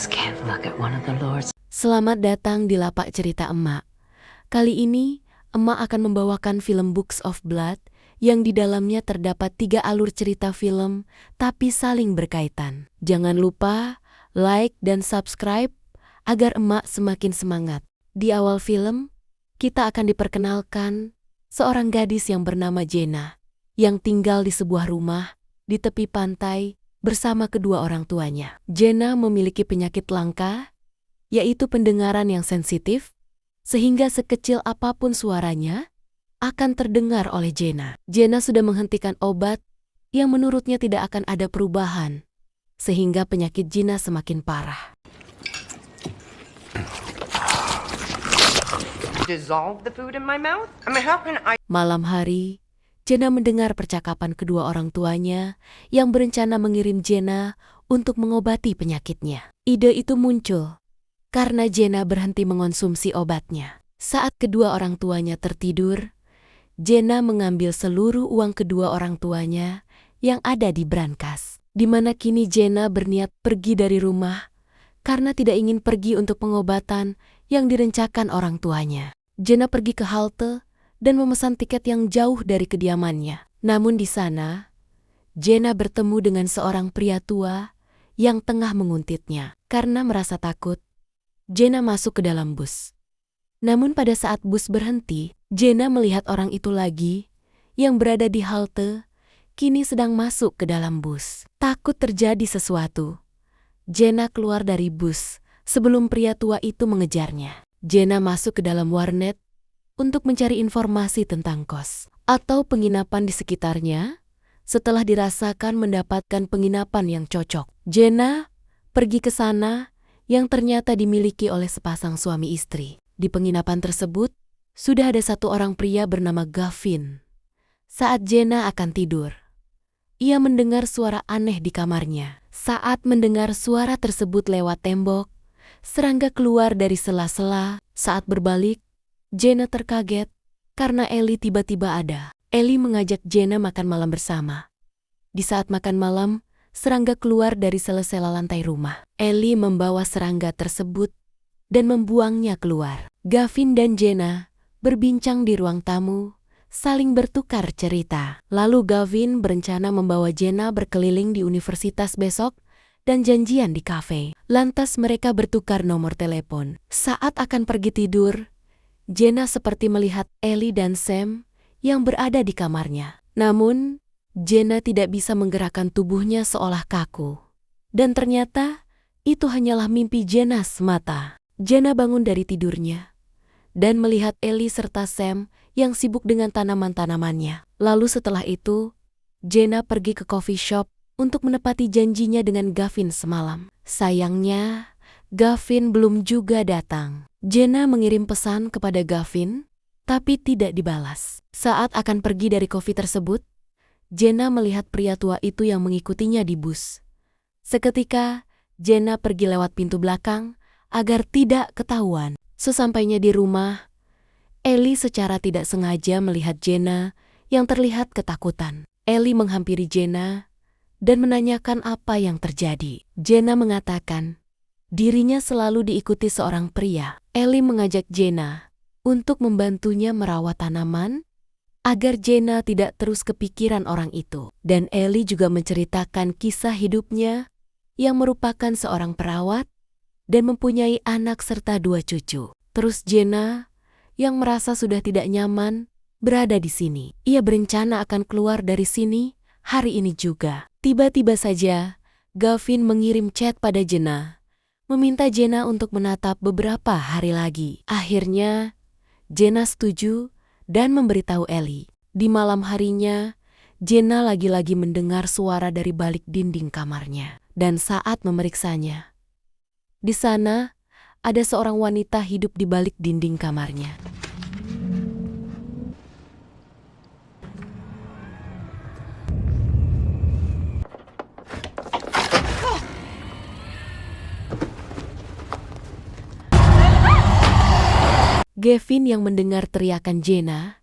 just can't look at one of the Lord's. Selamat datang di Lapak Cerita Emak. Kali ini, Emak akan membawakan film Books of Blood yang di dalamnya terdapat 3 alur cerita film tapi saling berkaitan. Jangan lupa like dan subscribe agar Emak semakin semangat. Di awal film, kita akan diperkenalkan seorang gadis yang bernama Jenna yang tinggal di sebuah rumah di tepi pantai bersama kedua orang tuanya. Jenna memiliki penyakit langka, yaitu pendengaran yang sensitif, sehingga sekecil apapun suaranya akan terdengar oleh Jenna. Jenna sudah menghentikan obat yang menurutnya tidak akan ada perubahan, sehingga penyakit Jenna semakin parah. Dissolve the food in my mouth? I mean, how can I? Malam hari, Jenna mendengar percakapan kedua orang tuanya yang berencana mengirim Jenna untuk mengobati penyakitnya. Ide itu muncul karena Jenna berhenti mengonsumsi obatnya. Saat kedua orang tuanya tertidur, Jenna mengambil seluruh uang kedua orang tuanya yang ada di brankas, di mana kini Jenna berniat pergi dari rumah karena tidak ingin pergi untuk pengobatan yang direncanakan orang tuanya. Jenna pergi ke halte dan memesan tiket yang jauh dari kediamannya. Namun di sana, Jenna bertemu dengan seorang pria tua yang tengah menguntitnya. Karena merasa takut, Jenna masuk ke dalam bus. Namun pada saat bus berhenti, Jenna melihat orang itu lagi yang berada di halte, kini sedang masuk ke dalam bus. Takut terjadi sesuatu, Jenna keluar dari bus sebelum pria tua itu mengejarnya. Jenna masuk ke dalam warnet untuk mencari informasi tentang kos atau penginapan di sekitarnya. Setelah dirasakan mendapatkan penginapan yang cocok, Jenna pergi ke sana yang ternyata dimiliki oleh sepasang suami istri. Di penginapan tersebut, sudah ada satu orang pria bernama Gavin. Saat Jenna akan tidur, ia mendengar suara aneh di kamarnya. Saat mendengar suara tersebut lewat tembok, serangga keluar dari sela-sela. Saat berbalik, Jenna terkaget karena Ellie tiba-tiba ada. Ellie mengajak Jenna makan malam bersama. Di saat makan malam, serangga keluar dari sela-sela lantai rumah. Ellie membawa serangga tersebut dan membuangnya keluar. Gavin dan Jenna berbincang di ruang tamu, saling bertukar cerita. Lalu Gavin berencana membawa Jenna berkeliling di universitas besok dan janjian di kafe. Lantas mereka bertukar nomor telepon. Saat akan pergi tidur, Jenna seperti melihat Ellie dan Sam yang berada di kamarnya. Namun, Jenna tidak bisa menggerakkan tubuhnya seolah kaku. Dan ternyata, itu hanyalah mimpi Jenna semata. Jenna bangun dari tidurnya dan melihat Ellie serta Sam yang sibuk dengan tanaman-tanamannya. Lalu setelah itu, Jenna pergi ke coffee shop untuk menepati janjinya dengan Gavin semalam. Sayangnya, Gavin belum juga datang. Jenna mengirim pesan kepada Gavin, tapi tidak dibalas. Saat akan pergi dari kopi tersebut, Jenna melihat pria tua itu yang mengikutinya di bus. Seketika, Jenna pergi lewat pintu belakang agar tidak ketahuan. Sesampainya di rumah, Ellie secara tidak sengaja melihat Jenna yang terlihat ketakutan. Ellie menghampiri Jenna dan menanyakan apa yang terjadi. Jenna mengatakan dirinya selalu diikuti seorang pria. Ellie mengajak Jenna untuk membantunya merawat tanaman agar Jenna tidak terus kepikiran orang itu. Dan Ellie juga menceritakan kisah hidupnya yang merupakan seorang perawat dan mempunyai anak serta 2 cucu. Terus Jenna yang merasa sudah tidak nyaman berada di sini. Ia berencana akan keluar dari sini hari ini juga. Tiba-tiba saja, Gavin mengirim chat pada Jenna, meminta Jenna untuk menatap beberapa hari lagi. Akhirnya, Jenna setuju dan memberitahu Ellie. Di malam harinya, Jenna lagi-lagi mendengar suara dari balik dinding kamarnya. Dan saat memeriksanya, di sana ada seorang wanita hidup di balik dinding kamarnya. Gavin yang mendengar teriakan Jenna,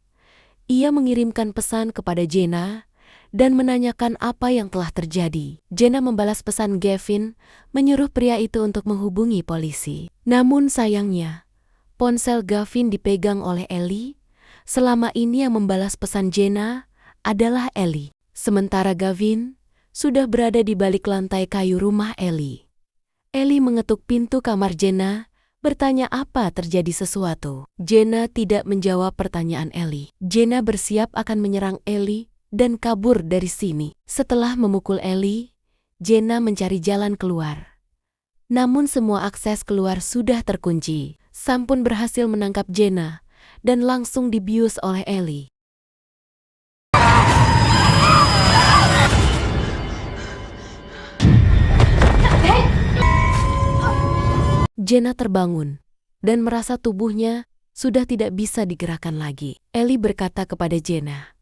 ia mengirimkan pesan kepada Jenna dan menanyakan apa yang telah terjadi. Jenna membalas pesan Gavin, menyuruh pria itu untuk menghubungi polisi. Namun sayangnya, ponsel Gavin dipegang oleh Ellie. Selama ini yang membalas pesan Jenna adalah Ellie. Sementara Gavin sudah berada di balik lantai kayu rumah Ellie. Ellie mengetuk pintu kamar Jenna, bertanya apa terjadi sesuatu. Jenna tidak menjawab pertanyaan Ellie. Jenna bersiap akan menyerang Ellie dan kabur dari sini. Setelah memukul Ellie, Jenna mencari jalan keluar. Namun semua akses keluar sudah terkunci. Sam pun berhasil menangkap Jenna dan langsung dibius oleh Ellie. Jenna terbangun dan merasa tubuhnya sudah tidak bisa digerakkan lagi. Ellie berkata kepada Jenna,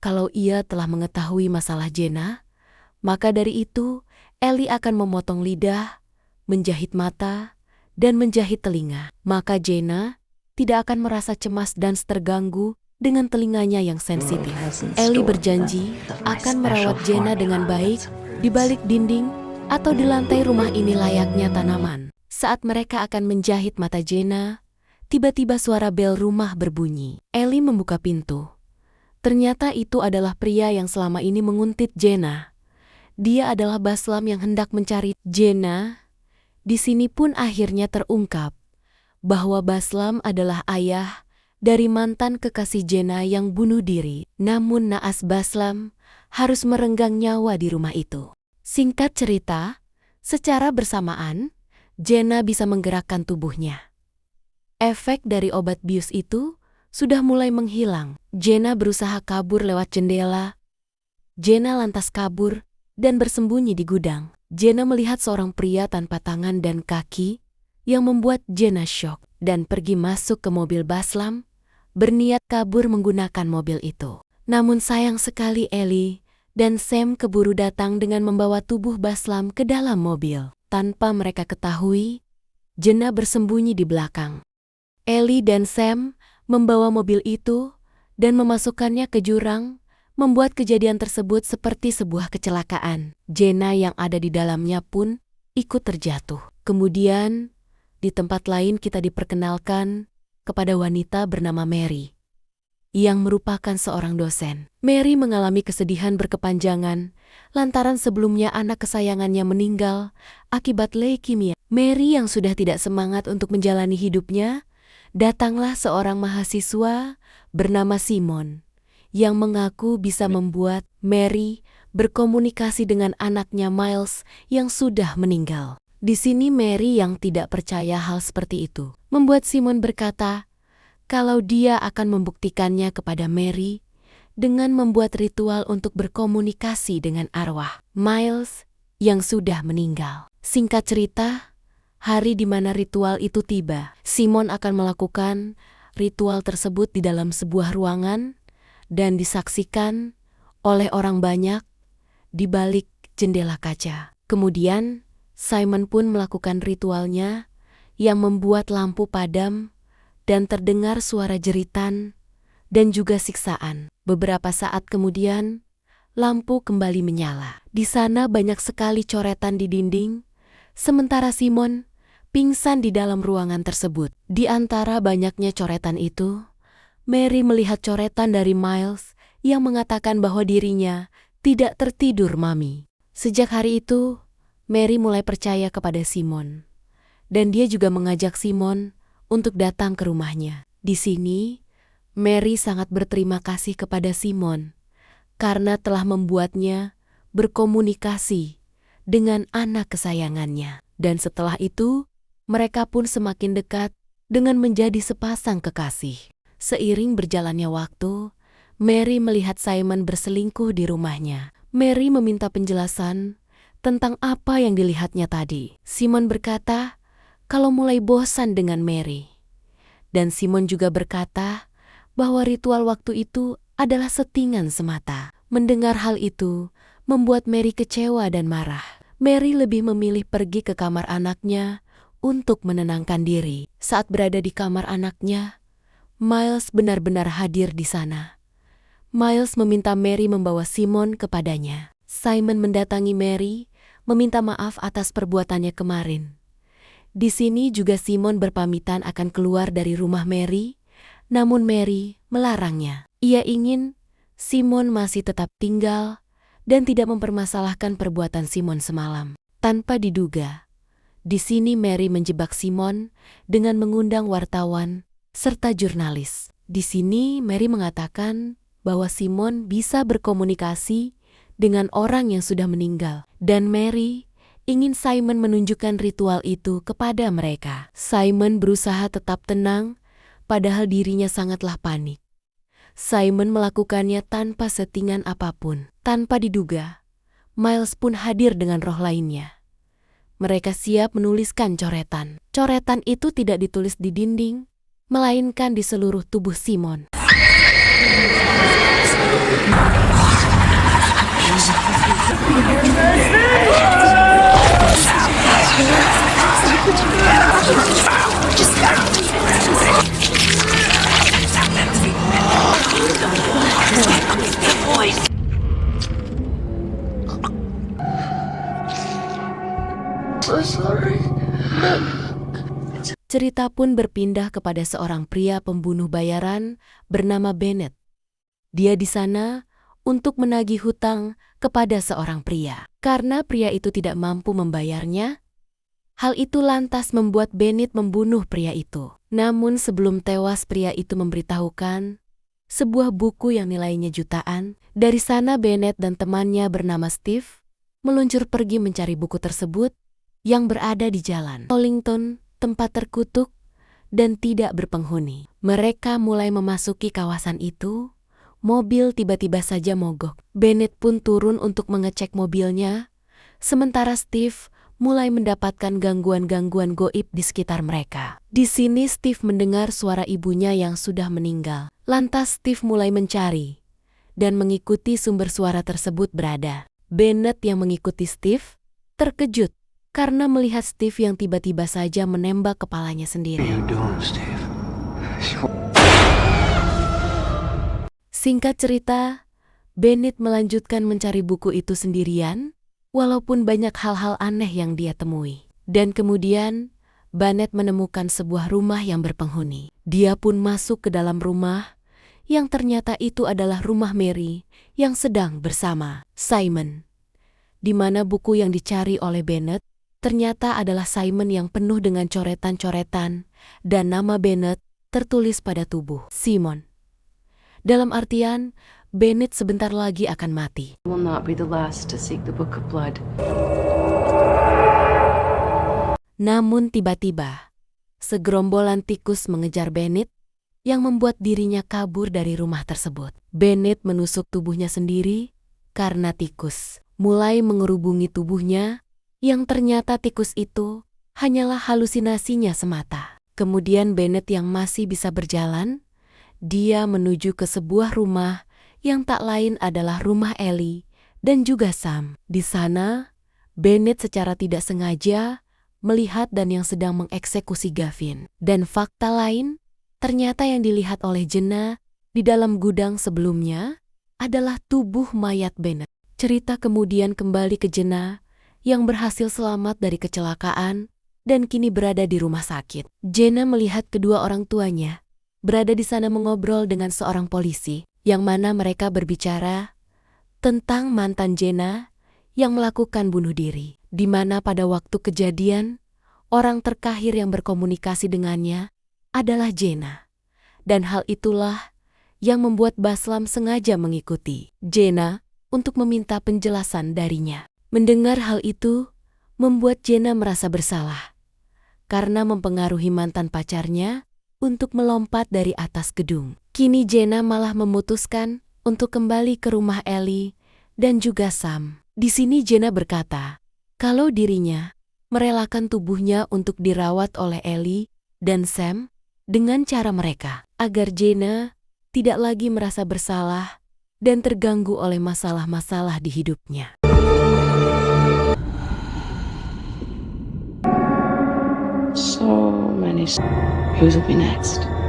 kalau ia telah mengetahui masalah Jenna, maka dari itu Ellie akan memotong lidah, menjahit mata, dan menjahit telinga. Maka Jenna tidak akan merasa cemas dan terganggu dengan telinganya yang sensitif. Ellie berjanji akan merawat Jenna dengan baik di balik dinding atau di lantai rumah ini layaknya tanaman. Saat mereka akan menjahit mata Jenna, tiba-tiba suara bel rumah berbunyi. Ellie membuka pintu. Ternyata itu adalah pria yang selama ini menguntit Jenna. Dia adalah Baslam yang hendak mencari Jenna. Di sini pun akhirnya terungkap bahwa Baslam adalah ayah dari mantan kekasih Jenna yang bunuh diri. Namun naas Baslam harus merenggang nyawa di rumah itu. Singkat cerita, secara bersamaan, Jenna bisa menggerakkan tubuhnya. Efek dari obat bius itu sudah mulai menghilang. Jenna berusaha kabur lewat jendela. Jenna lantas kabur dan bersembunyi di gudang. Jenna melihat seorang pria tanpa tangan dan kaki yang membuat Jenna syok dan pergi masuk ke mobil Baslam, berniat kabur menggunakan mobil itu. Namun sayang sekali Ellie dan Sam keburu datang dengan membawa tubuh Baslam ke dalam mobil. Tanpa mereka ketahui, Jenna bersembunyi di belakang. Ellie dan Sam membawa mobil itu dan memasukkannya ke jurang, membuat kejadian tersebut seperti sebuah kecelakaan. Jenna yang ada di dalamnya pun ikut terjatuh. Kemudian, di tempat lain kita diperkenalkan kepada wanita bernama Mary, yang merupakan seorang dosen. Mary mengalami kesedihan berkepanjangan lantaran sebelumnya anak kesayangannya meninggal akibat leukemia. Mary yang sudah tidak semangat untuk menjalani hidupnya, datanglah seorang mahasiswa bernama Simon yang mengaku bisa membuat Mary berkomunikasi dengan anaknya Miles yang sudah meninggal. Di sini Mary yang tidak percaya hal seperti itu membuat Simon berkata kalau dia akan membuktikannya kepada Mary dengan membuat ritual untuk berkomunikasi dengan arwah Miles yang sudah meninggal. Singkat cerita, hari di mana ritual itu tiba, Simon akan melakukan ritual tersebut di dalam sebuah ruangan dan disaksikan oleh orang banyak di balik jendela kaca. Kemudian, Simon pun melakukan ritualnya yang membuat lampu padam dan terdengar suara jeritan dan juga siksaan. Beberapa saat kemudian, lampu kembali menyala. Di sana banyak sekali coretan di dinding, sementara Simon pingsan di dalam ruangan tersebut. Di antara banyaknya coretan itu, Mary melihat coretan dari Miles yang mengatakan bahwa dirinya tidak tertidur mami. Sejak hari itu, Mary mulai percaya kepada Simon. Dan dia juga mengajak Simon untuk datang ke rumahnya. Di sini, Mary sangat berterima kasih kepada Simon karena telah membuatnya berkomunikasi dengan anak kesayangannya. Dan setelah itu, mereka pun semakin dekat dengan menjadi sepasang kekasih. Seiring berjalannya waktu, Mary melihat Simon berselingkuh di rumahnya. Mary meminta penjelasan tentang apa yang dilihatnya tadi. Simon berkata kalau mulai bosan dengan Mary. Dan Simon juga berkata bahwa ritual waktu itu adalah settingan semata. Mendengar hal itu membuat Mary kecewa dan marah. Mary lebih memilih pergi ke kamar anaknya untuk menenangkan diri. Saat berada di kamar anaknya, Miles benar-benar hadir di sana. Miles meminta Mary membawa Simon kepadanya. Simon mendatangi Mary, meminta maaf atas perbuatannya kemarin. Di sini juga Simon berpamitan akan keluar dari rumah Mary, namun Mary melarangnya. Ia ingin Simon masih tetap tinggal dan tidak mempermasalahkan perbuatan Simon semalam. Tanpa diduga, di sini Mary menjebak Simon dengan mengundang wartawan serta jurnalis. Di sini Mary mengatakan bahwa Simon bisa berkomunikasi dengan orang yang sudah meninggal, dan Mary ingin Simon menunjukkan ritual itu kepada mereka. Simon berusaha tetap tenang, padahal dirinya sangatlah panik. Simon melakukannya tanpa settingan apapun. Tanpa diduga, Miles pun hadir dengan roh lainnya. Mereka siap menuliskan coretan. Coretan itu tidak ditulis di dinding, melainkan di seluruh tubuh Simon. Cerita pun berpindah kepada seorang pria pembunuh bayaran bernama Bennett. Dia di sana untuk menagih hutang kepada seorang pria. Karena pria itu tidak mampu membayarnya, hal itu lantas membuat Bennett membunuh pria itu. Namun sebelum tewas, pria itu memberitahukan sebuah buku yang nilainya jutaan. Dari sana Bennett dan temannya bernama Steve meluncur pergi mencari buku tersebut yang berada di jalan Tollington, tempat terkutuk dan tidak berpenghuni. Mereka mulai memasuki kawasan itu. Mobil tiba-tiba saja mogok. Bennett pun turun untuk mengecek mobilnya, sementara Steve mulai mendapatkan gangguan-gangguan goib di sekitar mereka. Di sini Steve mendengar suara ibunya yang sudah meninggal. Lantas Steve mulai mencari dan mengikuti sumber suara tersebut berada. Bennett yang mengikuti Steve terkejut karena melihat Steve yang tiba-tiba saja menembak kepalanya sendiri. What are you doing, Steve? Singkat cerita, Bennett melanjutkan mencari buku itu sendirian, walaupun banyak hal-hal aneh yang dia temui. Dan kemudian, Bennett menemukan sebuah rumah yang berpenghuni. Dia pun masuk ke dalam rumah, yang ternyata itu adalah rumah Mary yang sedang bersama Simon. Di mana buku yang dicari oleh Bennett ternyata adalah Simon yang penuh dengan coretan-coretan dan nama Bennett tertulis pada tubuh Simon. Dalam artian, Bennett sebentar lagi akan mati. Will not be the last to seek the book of blood. Namun tiba-tiba, segerombolan tikus mengejar Bennett yang membuat dirinya kabur dari rumah tersebut. Bennett menusuk tubuhnya sendiri karena tikus mulai mengerubungi tubuhnya, yang ternyata tikus itu hanyalah halusinasinya semata. Kemudian Bennett yang masih bisa berjalan, dia menuju ke sebuah rumah yang tak lain adalah rumah Ellie dan juga Sam. Di sana, Bennett secara tidak sengaja melihat dan yang sedang mengeksekusi Gavin. Dan fakta lain, ternyata yang dilihat oleh Jenna di dalam gudang sebelumnya adalah tubuh mayat Bennett. Cerita kemudian kembali ke Jenna yang berhasil selamat dari kecelakaan dan kini berada di rumah sakit. Jenna melihat kedua orang tuanya berada di sana mengobrol dengan seorang polisi, yang mana mereka berbicara tentang mantan Jenna yang melakukan bunuh diri, di mana pada waktu kejadian, orang terkahir yang berkomunikasi dengannya adalah Jenna. Dan hal itulah yang membuat Baslam sengaja mengikuti Jenna untuk meminta penjelasan darinya. Mendengar hal itu, membuat Jenna merasa bersalah, karena mempengaruhi mantan pacarnya untuk melompat dari atas gedung. Kini Jenna malah memutuskan untuk kembali ke rumah Ellie dan juga Sam. Di sini Jenna berkata kalau dirinya merelakan tubuhnya untuk dirawat oleh Ellie dan Sam dengan cara mereka, agar Jenna tidak lagi merasa bersalah dan terganggu oleh masalah-masalah di hidupnya. So many. Who will be next?